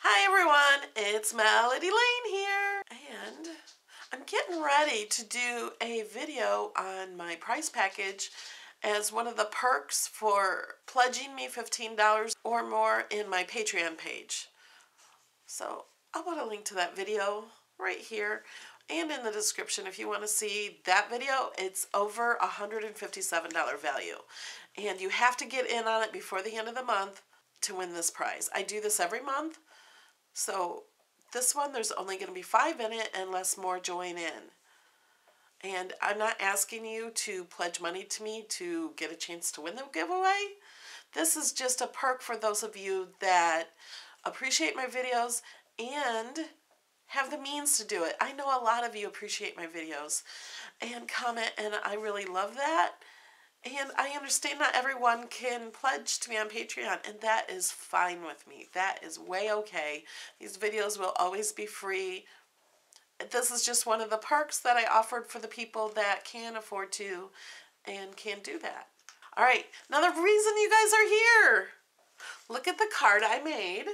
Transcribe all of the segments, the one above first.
Hi everyone, it's Melody Lane here, and I'm getting ready to do a video on my prize package as one of the perks for pledging me $15 or more in my Patreon page. So I'll put a link to that video right here and in the description if you want to see that video. It's over $157 value, and you have to get in on it before the end of the month to win this prize. I do this every month. So this one, there's only going to be 5 in it unless more join in. And I'm not asking you to pledge money to me to get a chance to win the giveaway. This is just a perk for those of you that appreciate my videos and have the means to do it. I know a lot of you appreciate my videos and comment, and I really love that. And I understand not everyone can pledge to me on Patreon, and that is fine with me. That is way okay. These videos will always be free. This is just one of the perks that I offered for the people that can afford to and can do that. All right, now the reason you guys are here. Look at the card I made.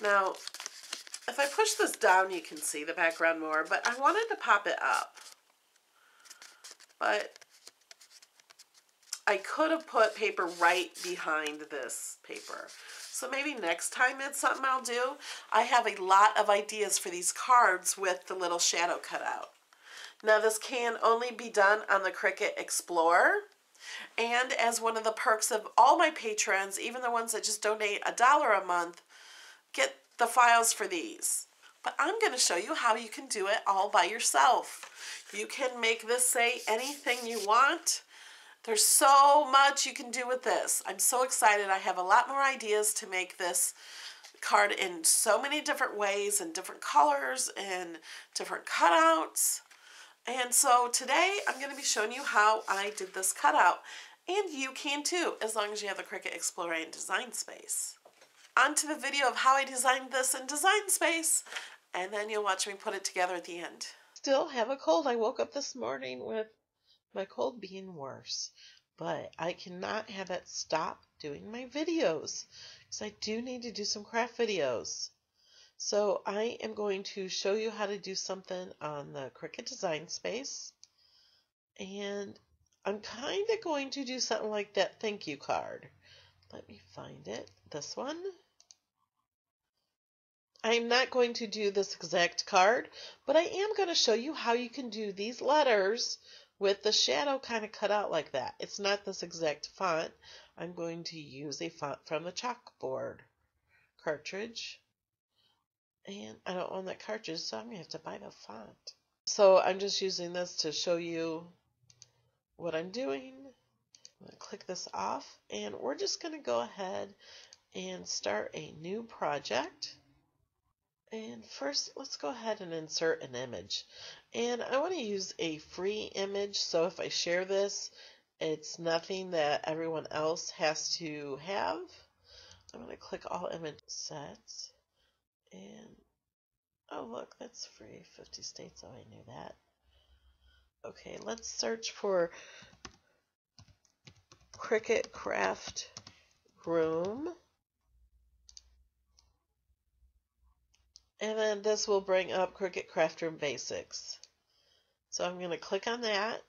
Now, if I push this down, you can see the background more, but I wanted to pop it up. But I could have put paper right behind this paper. So maybe next time it's something I'll do. I have a lot of ideas for these cards with the little shadow cut out. Now this can only be done on the Cricut Explorer. And as one of the perks of all my patrons, even the ones that just donate $1 a month, get the files for these. But I'm going to show you how you can do it all by yourself. You can make this say anything you want. There's so much you can do with this. I'm so excited. I have a lot more ideas to make this card in so many different ways and different colors and different cutouts. And so today I'm going to be showing you how I did this cutout. And you can too, as long as you have the Cricut Explorer and Design Space. On to the video of how I designed this in Design Space, and then you'll watch me put it together at the end. Still have a cold. I woke up this morning with my cold being worse, but I cannot have it stop doing my videos because I do need to do some craft videos. So I am going to show you how to do something on the Cricut Design Space, and I'm kind of going to do something like that thank you card. Let me find it. This one. I'm not going to do this exact card, but I am going to show you how you can do these letters with the shadow kind of cut out like that. It's not this exact font. I'm going to use a font from the chalkboard cartridge. And I don't own that cartridge, so I'm going to have to buy the font. So I'm just using this to show you what I'm doing. I'm going to click this off, and we're just going to go ahead and start a new project. And first, let's go ahead and insert an image. And I want to use a free image, so if I share this, it's nothing that everyone else has to have. I'm going to click all image sets. And, oh look, that's free. 50 states, oh, I knew that. Okay, let's search for Cricut Craft Room. And then this will bring up Cricut Craft Room Basics. So I'm going to click on that.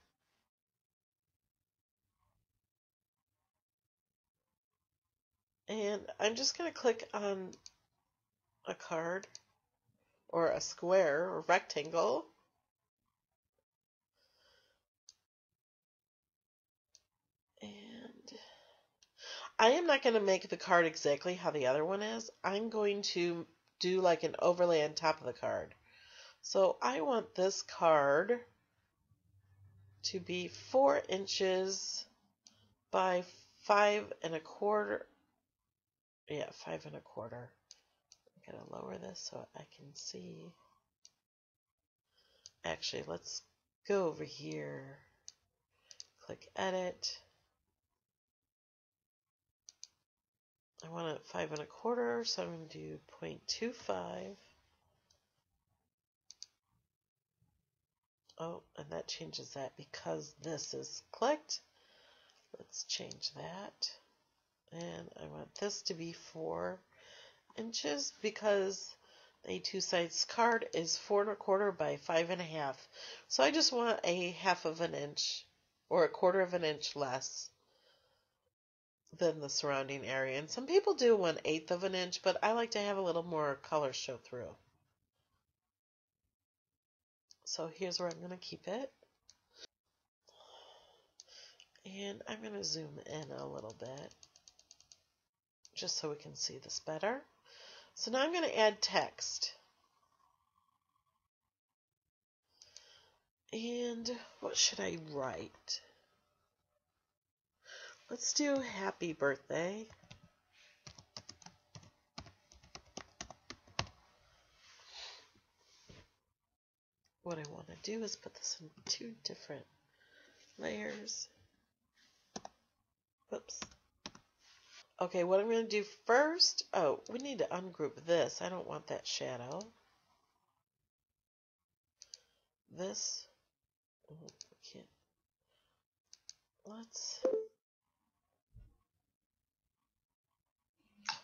And I'm just going to click on a card or a square or rectangle. And I am not going to make the card exactly how the other one is. I'm going to do like an overlay on top of the card. So I want this card to be 4 inches by 5¼ Yeah, 5¼ I'm going to lower this so I can see. Actually, let's go over here. Click Edit. I want it 5¼ so I'm going to do 0.25. Oh, and that changes that because this is clicked. Let's change that. And I want this to be 4. inches because the A2 size card is 4 1/4 by 5 1/2. So I just want a 1/2 of an inch or 1/4 of an inch less than the surrounding area. And some people do 1/8 of an inch, but I like to have a little more color show through. So here's where I'm going to keep it. And I'm going to zoom in a little bit just so we can see this better. So now I'm going to add text. And what should I write? Let's do happy birthday. What I want to do is put this in 2 different layers. Whoops. Okay, what I'm going to do first, oh, we need to ungroup this. I don't want that shadow. This, we can't. Let's,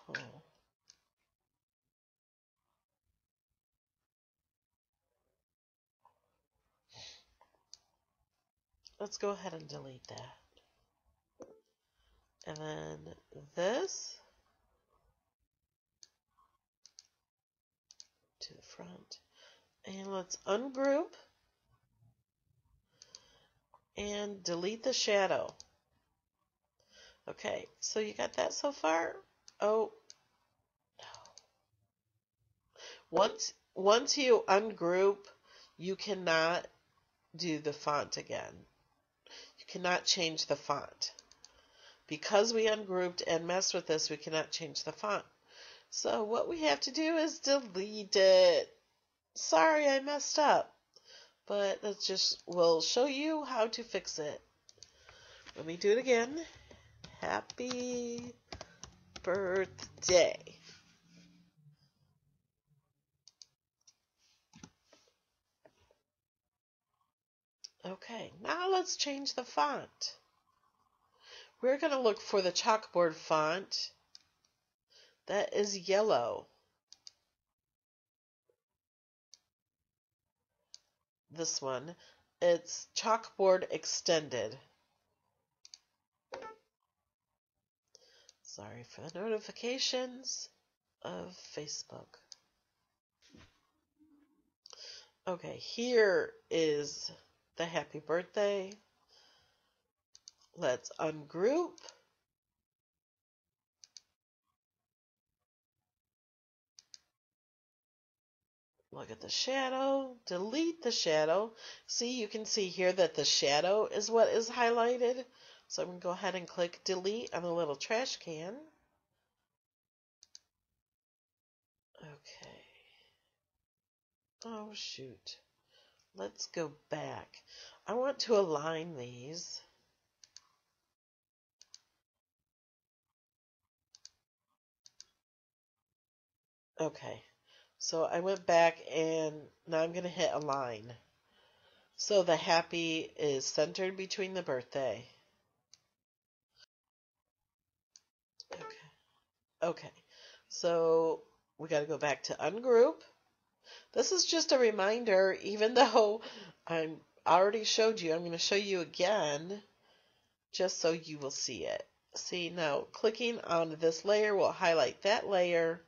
oh. Let's go ahead and delete that. And then this to the front. And let's ungroup and delete the shadow. Okay, so you got that so far? Oh, no. Once you ungroup, you cannot do the font again. You cannot change the font. Because we ungrouped and messed with this, we cannot change the font. So what we have to do is delete it. Sorry, I messed up. But that's just, we'll show you how to fix it. Let me do it again. Happy birthday. Okay, now let's change the font. We're going to look for the chalkboard font that is yellow. This one. It's chalkboard extended. Sorry for the notifications of Facebook. Okay, here is the happy birthday. Let's ungroup. Look at the shadow. Delete the shadow. See, you can see here that the shadow is what is highlighted. So I'm going to go ahead and click delete on the little trash can. Okay. Oh, shoot. Let's go back. I want to align these. Okay. So I went back and now I'm going to hit align. So the happy is centered between the birthday. Okay. Okay. So we got to go back to ungroup. This is just a reminder, even though I already showed you, I'm going to show you again just so you will see it. See, now clicking on this layer will highlight that layer,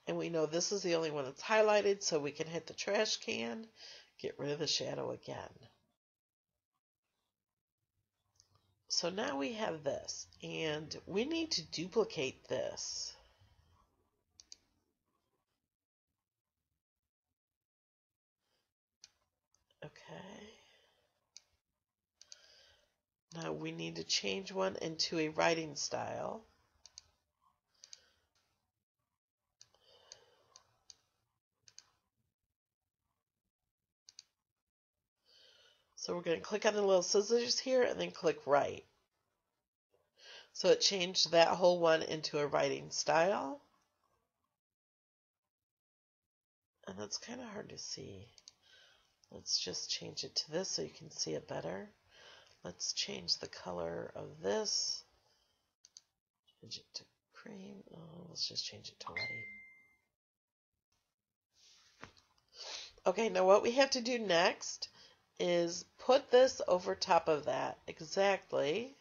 and we know this is the only one that's highlighted, so we can hit the trash can, get rid of the shadow again. So now we have this, and we need to duplicate this. Okay. Now we need to change one into a writing style. So we're going to click on the little scissors here and then click write. So it changed that whole one into a writing style. And that's kind of hard to see. Let's just change it to this so you can see it better. Let's change the color of this. Change it to cream. Oh, let's just change it to white. Okay, now what we have to do next is put this over top of that exactly.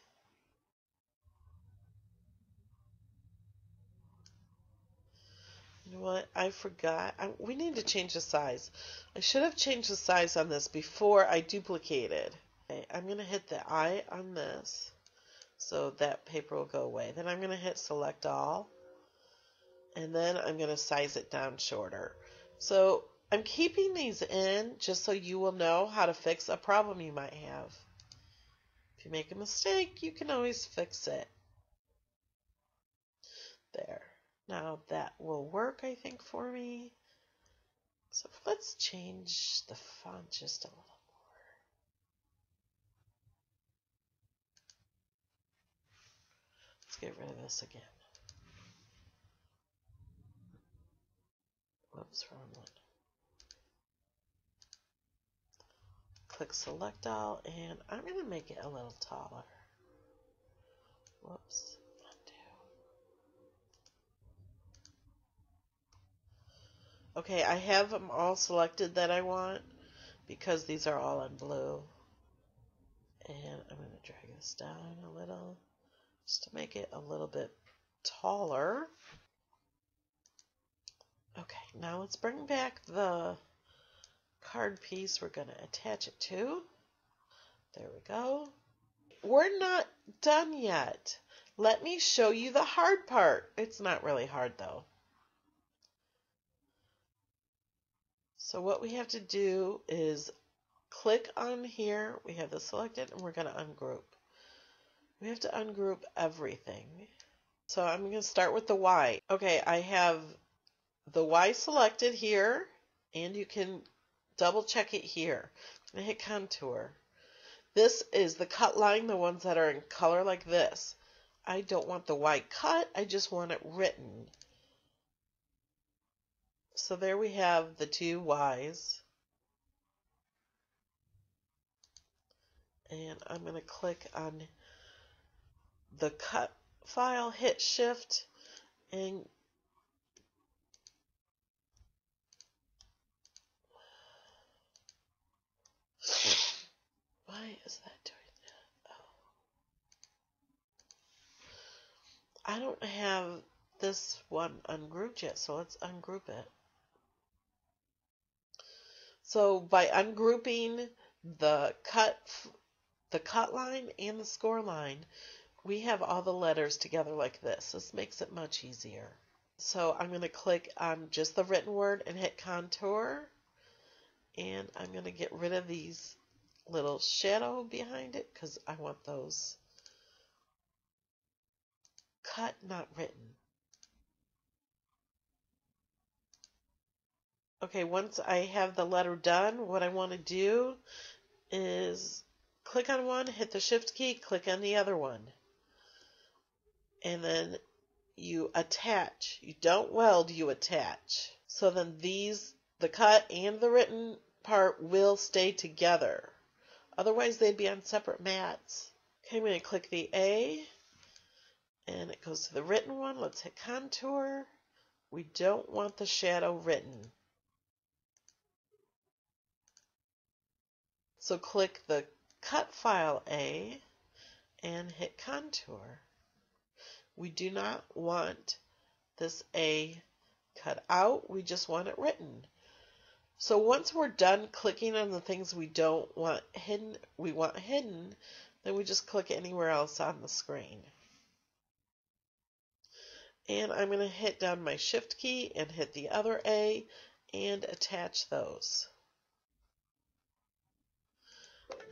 You know what? I forgot. We need to change the size. I should have changed the size on this before I duplicated. Okay, I'm going to hit the I on this so that paper will go away. Then I'm going to hit select all, and then I'm going to size it down shorter. So I'm keeping these in just so you will know how to fix a problem you might have. If you make a mistake, you can always fix it. There. Now that will work, I think, for me. So let's change the font just a little more. Let's get rid of this again. Whoops, wrong one. Click select all, and I'm going to make it a little taller. Whoops, undo. Okay, I have them all selected that I want because these are all in blue. And I'm going to drag this down a little just to make it a little bit taller. Okay, now let's bring back the card piece we're going to attach it to. There we go. We're not done yet. Let me show you the hard part. It's not really hard though. So what we have to do is click on here. We have this selected and we're going to ungroup. We have to ungroup everything. So I'm going to start with the Y. Okay, I have the Y selected here, and you can double check it here. I'm going to hit contour. This is the cut line, the ones that are in color like this. I don't want the Y cut, I just want it written. So there we have the two Y's. And I'm going to click on the cut file, hit shift, and why is that doing that? Oh. I don't have this one ungrouped yet, so let's ungroup it. So by ungrouping the cut line and the score line, we have all the letters together like this. This makes it much easier. So I'm going to click on just the written word and hit contour. And I'm going to get rid of these little shadow behind it because I want those cut, not written. Okay, once I have the letter done, what I want to do is click on one, hit the shift key, click on the other one. And then you attach. You don't weld, you attach. So then these, the cut and the written part, will stay together. Otherwise they'd be on separate mats. Okay, I'm going to click the A, and it goes to the written one. Let's hit contour. We don't want the shadow written. So click the cut file A and hit contour. We do not want this A cut out, we just want it written. So once we're done clicking on the things we don't want hidden, then we just click anywhere else on the screen. And I'm going to hit down my shift key and hit the other A and attach those.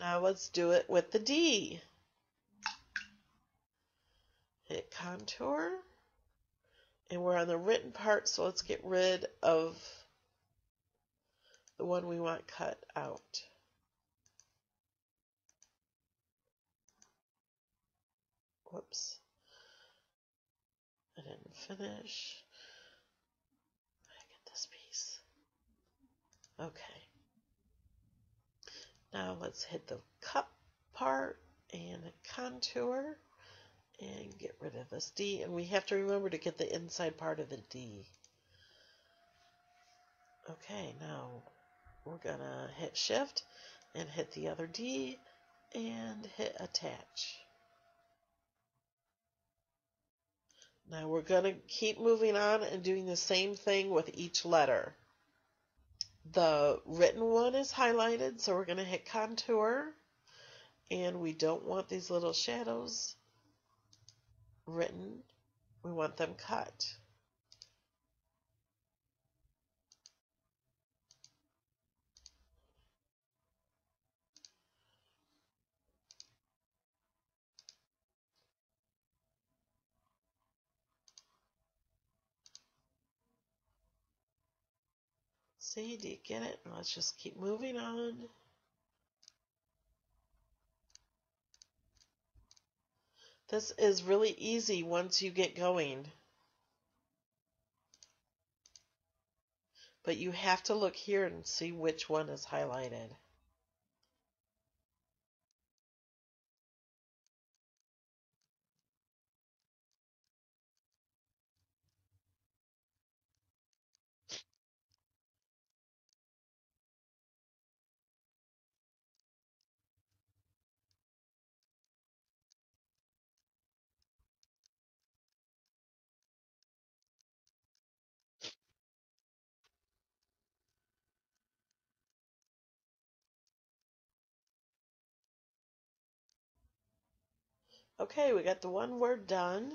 Now let's do it with the D. Hit contour. And we're on the written part, so let's get rid of the one we want cut out. Whoops. I didn't finish. I get this piece. Okay. Now let's hit the cut part and contour and get rid of this D. And we have to remember to get the inside part of the D. Okay, now we're going to hit Shift and hit the other D and hit Attach. Now we're going to keep moving on and doing the same thing with each letter. The written one is highlighted, so we're going to hit Contour, and we don't want these little shadows written. We want them cut. See, do you get it? Let's just keep moving on. This is really easy once you get going. But you have to look here and see which one is highlighted. Okay, we got the one word done.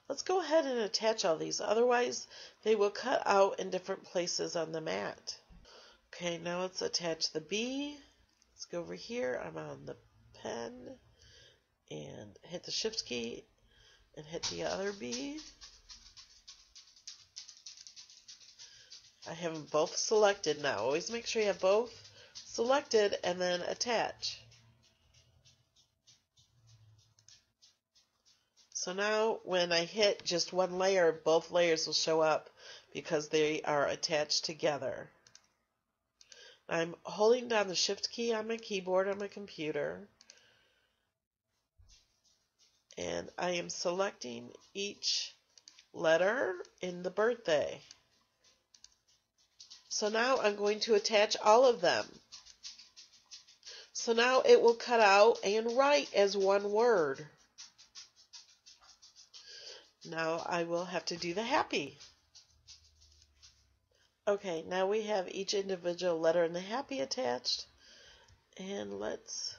Let's go ahead and attach all these. Otherwise, they will cut out in different places on the mat. Okay, now let's attach the B. Let's go over here. I'm on the pen and hit the Shift key and hit the other B. I have them both selected now. Always make sure you have both selected and then attach. So now when I hit just one layer, both layers will show up because they are attached together. I'm holding down the Shift key on my keyboard on my computer, and I am selecting each letter in the birthday. So now I'm going to attach all of them. So now it will cut out and write as one word. Now I will have to do the happy. Okay, now we have each individual letter in the happy attached. And let's...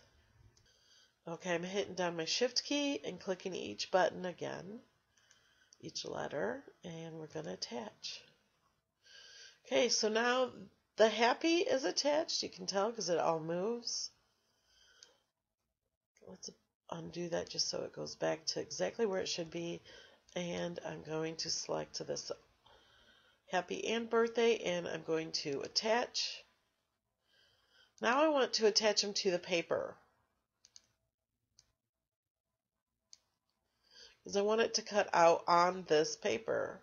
Okay, I'm hitting down my Shift key and clicking each button again, each letter, and we're going to attach. Okay, so now the happy is attached. You can tell because it all moves. Let's undo that just so it goes back to exactly where it should be. And I'm going to select this happy and birthday, and I'm going to attach. Now I want to attach them to the paper, because I want it to cut out on this paper.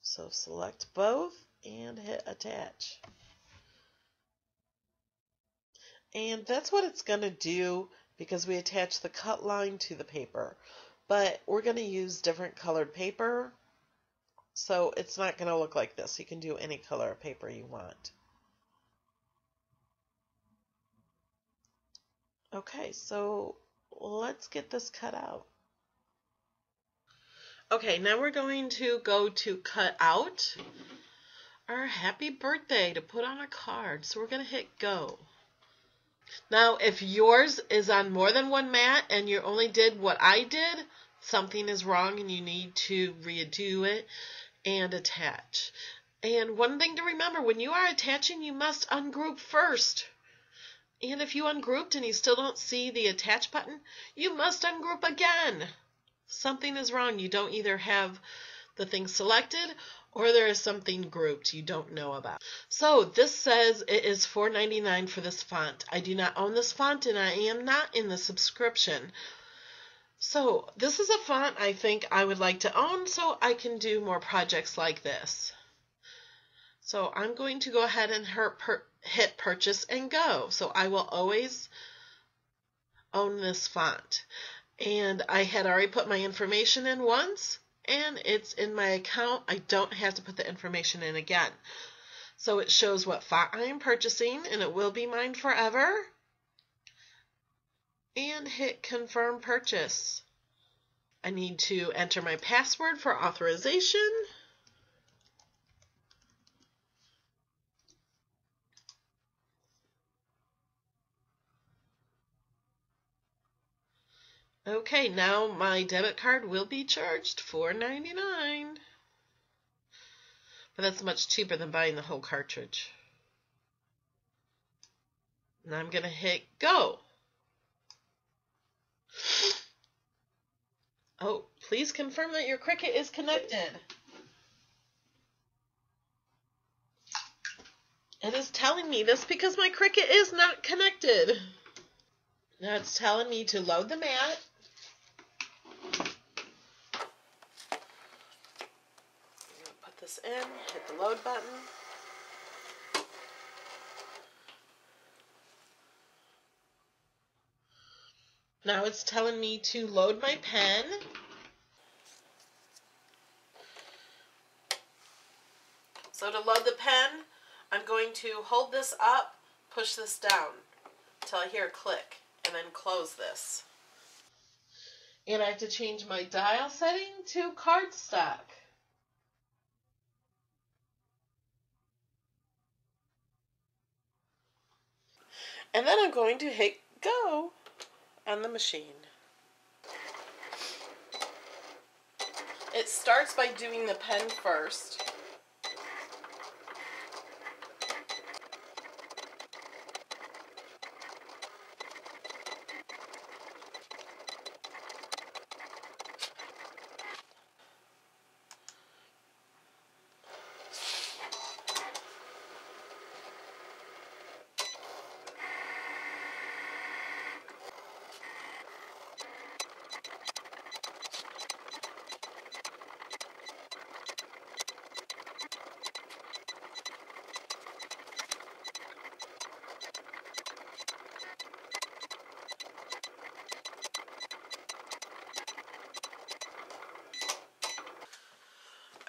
So select both and hit attach. And that's what it's going to do because we attach the cut line to the paper. But we're going to use different colored paper, so it's not going to look like this. You can do any color of paper you want. Okay, so let's get this cut out. Okay, now we're going to go to cut out our happy birthday to put on a card. So we're going to hit go. Now, if yours is on more than one mat and you only did what I did, something is wrong and you need to redo it and attach. And one thing to remember, when you are attaching, you must ungroup first. And if you ungrouped and you still don't see the attach button, you must ungroup again. Something is wrong. You don't either have the thing selected or there is something grouped you don't know about. So this says it is $4.99 for this font. I do not own this font and I am not in the subscription. So this is a font I think I would like to own so I can do more projects like this. So I'm going to go ahead and hit purchase and go. So I will always own this font. And I had already put my information in once, and it's in my account. I don't have to put the information in again. So it shows what font I am purchasing, and it will be mine forever. And hit confirm purchase. I need to enter my password for authorization. Okay, now my debit card will be charged $4.99. But that's much cheaper than buying the whole cartridge. And I'm going to hit go. Oh, please confirm that your Cricut is connected. It is telling me this because my Cricut is not connected. Now it's telling me to load the mat. I'm going to put this in, hit the load button. Now it's telling me to load my pen. So to load the pen, I'm going to hold this up, push this down until I hear a click, and then close this. And I have to change my dial setting to cardstock. And then I'm going to hit go on the machine. It starts by doing the pen first.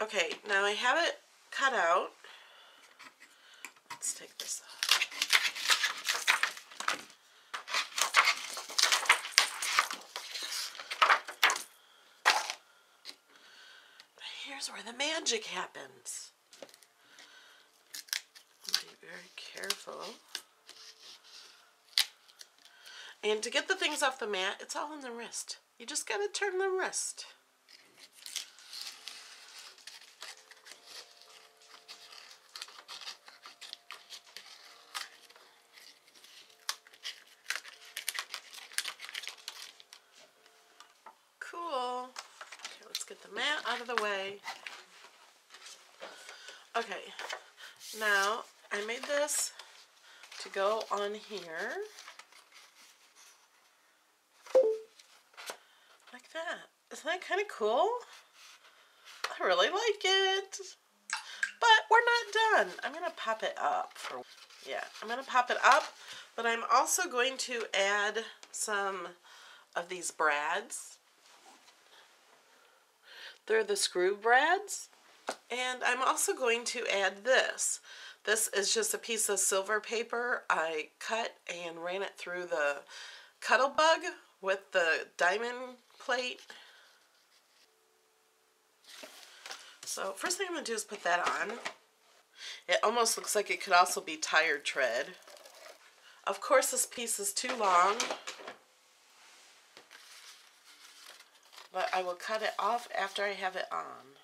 Okay, now I have it cut out. Let's take this off. Here's where the magic happens. Be very careful. And to get the things off the mat, it's all in the wrist. You just gotta turn the wrist. Cool. Okay, let's get the mat out of the way. Okay, now I made this to go on here. Like that. Isn't that kind of cool? I really like it. But we're not done. I'm going to pop it up. I'm going to pop it up, but I'm also going to add some of these brads. They're the screw brads. And I'm also going to add this. This is just a piece of silver paper I cut and ran it through the Cuttle Bug with the diamond plate. So first thing I'm going to do is put that on. It almost looks like it could also be tire tread. Of course this piece is too long, but I will cut it off after I have it on.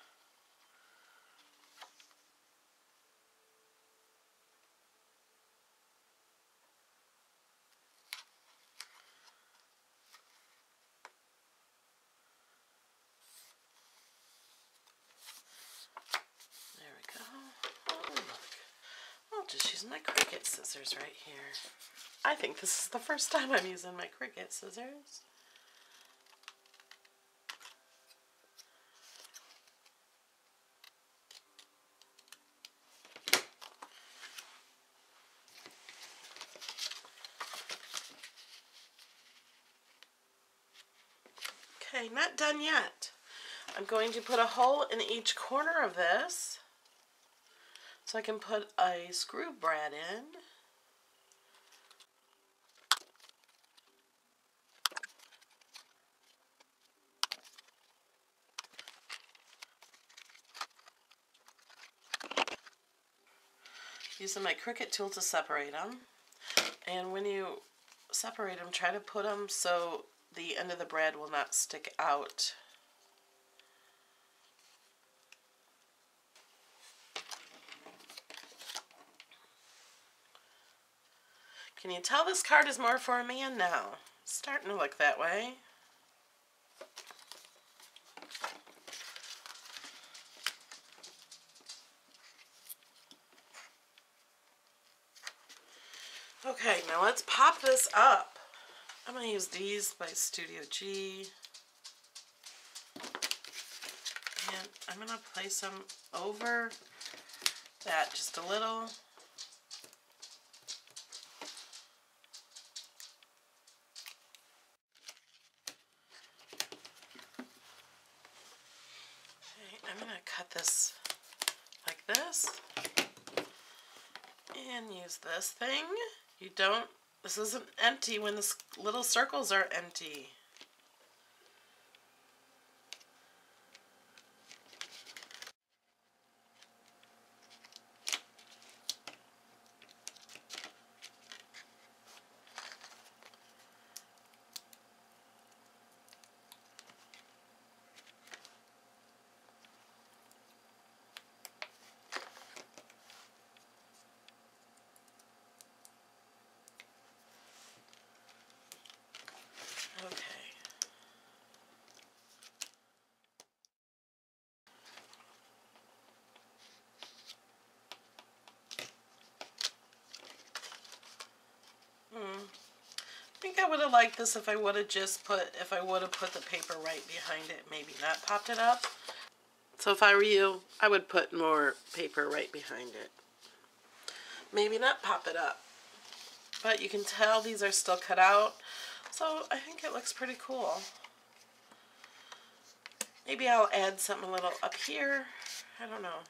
I'll just use my Cricut scissors right here. I think this is the first time I'm using my Cricut scissors. Okay, not done yet. I'm going to put a hole in each corner of this So I can put a screw brad in. Using my Cricut tool to separate them. And when you separate them, try to put them so the end of the brad will not stick out. Can you tell this card is more for a man now? It's starting to look that way. Okay, now let's pop this up. I'm going to use these by Studio G. And I'm going to place them over that just a little. Okay, I'm going to cut this like this. And use this thing. This isn't empty when the little circles are empty. I think I would have liked this if I would have put the paper right behind it, maybe not popped it up. So if I were you, I would put more paper right behind it. Maybe not pop it up. But you can tell these are still cut out, so I think it looks pretty cool. Maybe I'll add something a little up here. I don't know.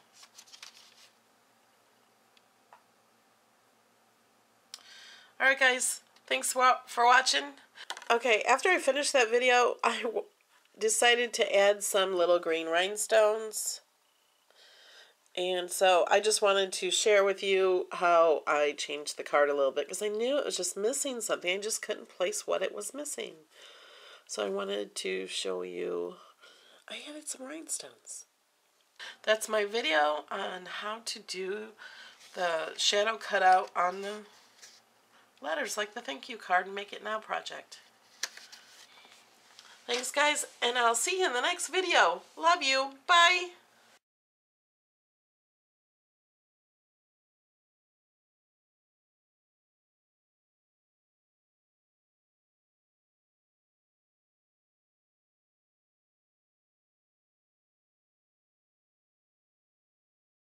Alright guys, thanks for watching. Okay, after I finished that video, I decided to add some little green rhinestones. And so I just wanted to share with you how I changed the card a little bit, because I knew it was just missing something. I just couldn't place what it was missing. So I wanted to show you I added some rhinestones. That's my video on how to do the shadow cutout on the letters, like the thank you card and make it now project. Thanks guys, and I'll see you in the next video. Love you. Bye.